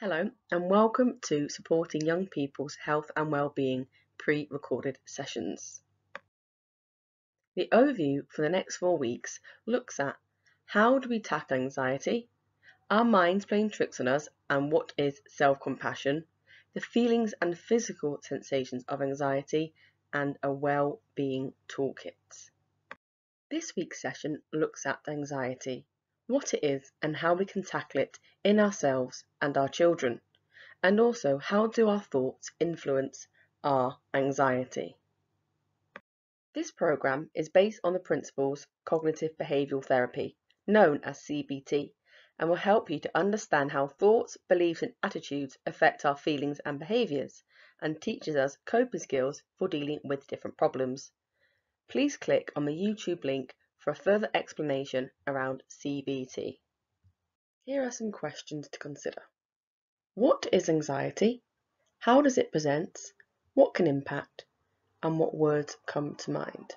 Hello and welcome to Supporting Young People's Health and Wellbeing pre-recorded sessions. The overview for the next 4 weeks looks at how do we tackle anxiety, our minds playing tricks on us and what is self-compassion, the feelings and physical sensations of anxiety and a well-being toolkit. This week's session looks at anxiety, what it is and how we can tackle it in ourselves and our children. And also, how do our thoughts influence our anxiety? This program is based on the principles cognitive behavioural therapy, known as CBT, and will help you to understand how thoughts, beliefs and attitudes affect our feelings and behaviours, and teaches us coping skills for dealing with different problems. Please click on the YouTube link for a further explanation around CBT. Here are some questions to consider. What is anxiety? How does it present? What can impact? And what words come to mind?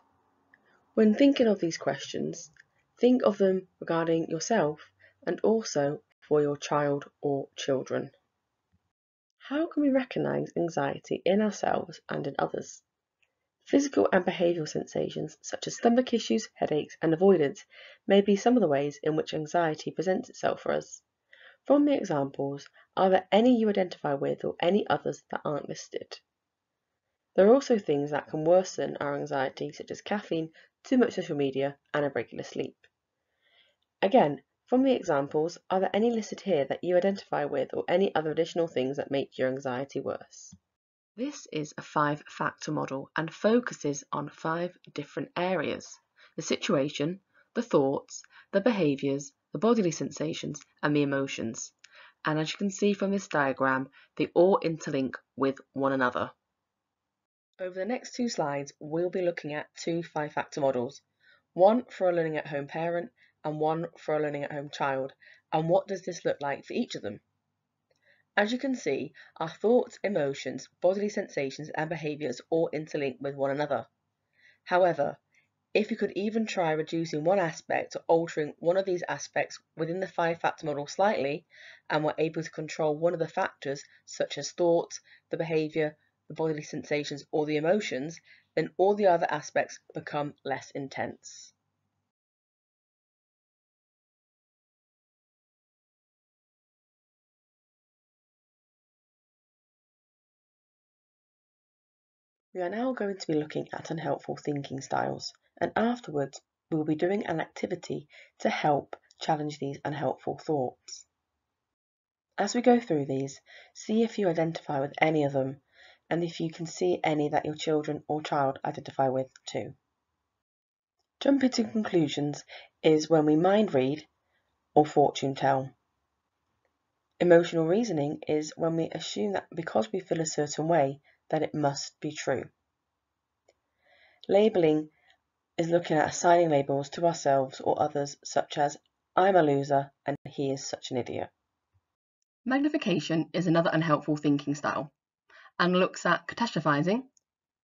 When thinking of these questions, think of them regarding yourself and also for your child or children. How can we recognise anxiety in ourselves and in others? Physical and behavioural sensations such as stomach issues, headaches and avoidance may be some of the ways in which anxiety presents itself for us. From the examples, are there any you identify with or any others that aren't listed? There are also things that can worsen our anxiety, such as caffeine, too much social media, and irregular sleep. Again, from the examples, are there any listed here that you identify with or any other additional things that make your anxiety worse? This is a 5-factor model and focuses on 5 different areas: the situation, the thoughts, the behaviours, the bodily sensations, and the emotions. And as you can see from this diagram, they all interlink with one another. Over the next 2 slides, we'll be looking at 2 5-factor models, one for a learning at home parent and one for a learning at home child, and what does this look like for each of them. As you can see, our thoughts, emotions, bodily sensations and behaviours all interlink with one another. However, if you could even try reducing one aspect or altering one of these aspects within the 5-factor model slightly, and were able to control one of the factors such as thoughts, the behaviour, the bodily sensations or the emotions, then all the other aspects become less intense. We are now going to be looking at unhelpful thinking styles, and afterwards we will be doing an activity to help challenge these unhelpful thoughts. As we go through these, see if you identify with any of them, and if you can see any that your children or child identify with too. Jumping to conclusions is when we mind read or fortune tell. Emotional reasoning is when we assume that because we feel a certain way, that it must be true. Labelling is looking at assigning labels to ourselves or others, such as I'm a loser and he is such an idiot. Magnification is another unhelpful thinking style and looks at catastrophizing,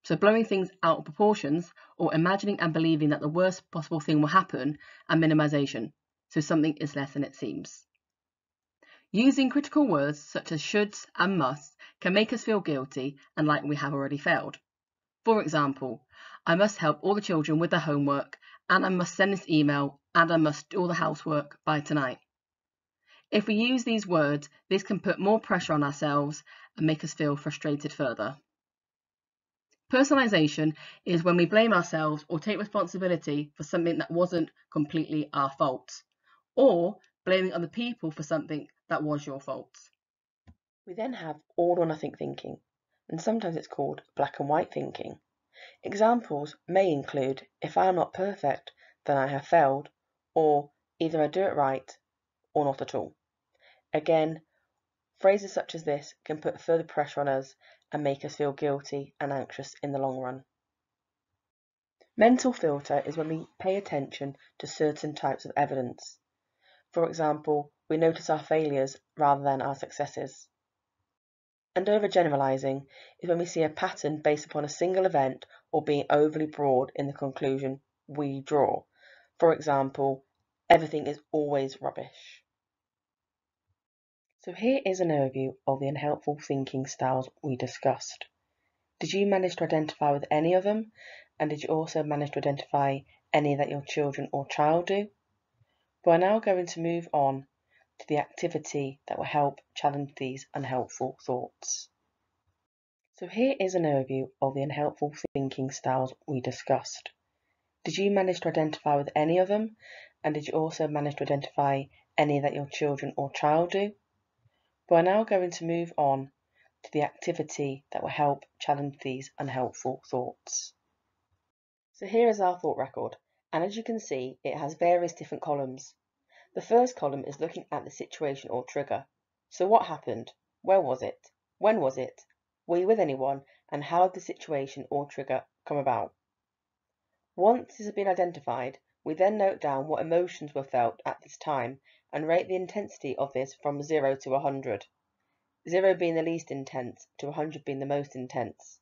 so blowing things out of proportions or imagining and believing that the worst possible thing will happen, and minimization, so something is less than it seems. Using critical words such as shoulds and musts can make us feel guilty and like we have already failed. For example, I must help all the children with their homework, and I must send this email, and I must do all the housework by tonight. If we use these words, this can put more pressure on ourselves and make us feel frustrated further. Personalization is when we blame ourselves or take responsibility for something that wasn't completely our fault, or blaming other people for something that was your fault. We then have all or nothing thinking, and sometimes it's called black and white thinking. Examples may include, if I am not perfect, then I have failed, or either I do it right or not at all. Again, phrases such as this can put further pressure on us and make us feel guilty and anxious in the long run. Mental filter is when we pay attention to certain types of evidence. For example, we notice our failures rather than our successes. And overgeneralizing is when we see a pattern based upon a single event or being overly broad in the conclusion we draw. For example, everything is always rubbish. So here is an overview of the unhelpful thinking styles we discussed. Did you manage to identify with any of them? And did you also manage to identify any that your children or child do? We're now going to move on to the activity that will help challenge these unhelpful thoughts. So here is an overview of the unhelpful thinking styles we discussed. Did you manage to identify with any of them? And did you also manage to identify any that your children or child do? We're now going to move on to the activity that will help challenge these unhelpful thoughts. So here is our thought record, and as you can see, it has various different columns. The first column is looking at the situation or trigger. So what happened? Where was it? When was it? Were you with anyone? And how did the situation or trigger come about? Once this has been identified, we then note down what emotions were felt at this time and rate the intensity of this from 0 to 100. 0 being the least intense to 100 being the most intense.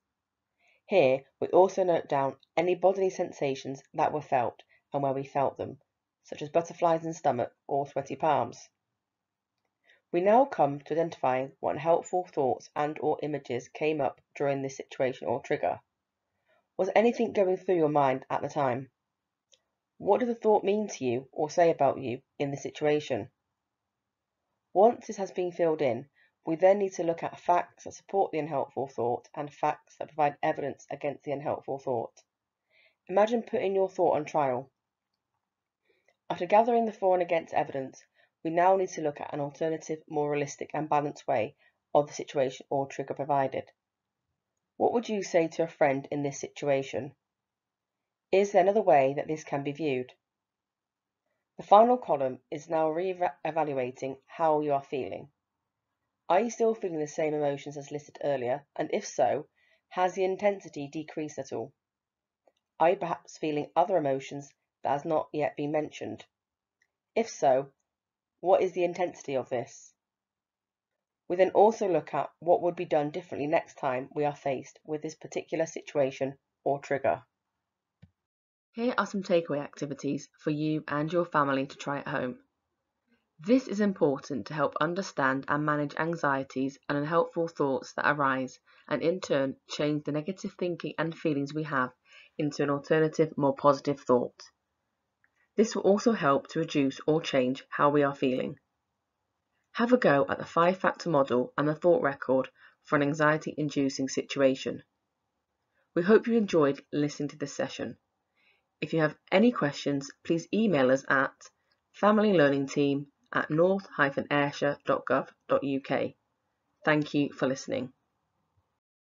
Here, we also note down any bodily sensations that were felt and where we felt them, such as butterflies in stomach or sweaty palms. We now come to identify what unhelpful thoughts and or images came up during this situation or trigger. Was anything going through your mind at the time? What did the thought mean to you or say about you in the situation? Once this has been filled in, we then need to look at facts that support the unhelpful thought and facts that provide evidence against the unhelpful thought. Imagine putting your thought on trial. After gathering the for and against evidence, we now need to look at an alternative, more realistic and balanced way of the situation or trigger provided. What would you say to a friend in this situation? Is there another way that this can be viewed? The final column is now re-evaluating how you are feeling. Are you still feeling the same emotions as listed earlier? And if so, has the intensity decreased at all? Are you perhaps feeling other emotions that has not yet been mentioned? If so, what is the intensity of this? We then also look at what would be done differently next time we are faced with this particular situation or trigger. Here are some takeaway activities for you and your family to try at home. This is important to help understand and manage anxieties and unhelpful thoughts that arise, and in turn change the negative thinking and feelings we have into an alternative, more positive thought. This will also help to reduce or change how we are feeling. Have a go at the 5-factor model and the thought record for an anxiety-inducing situation. We hope you enjoyed listening to this session. If you have any questions, please email us at familylearningteam@north-ayrshire.gov.uk. Thank you for listening.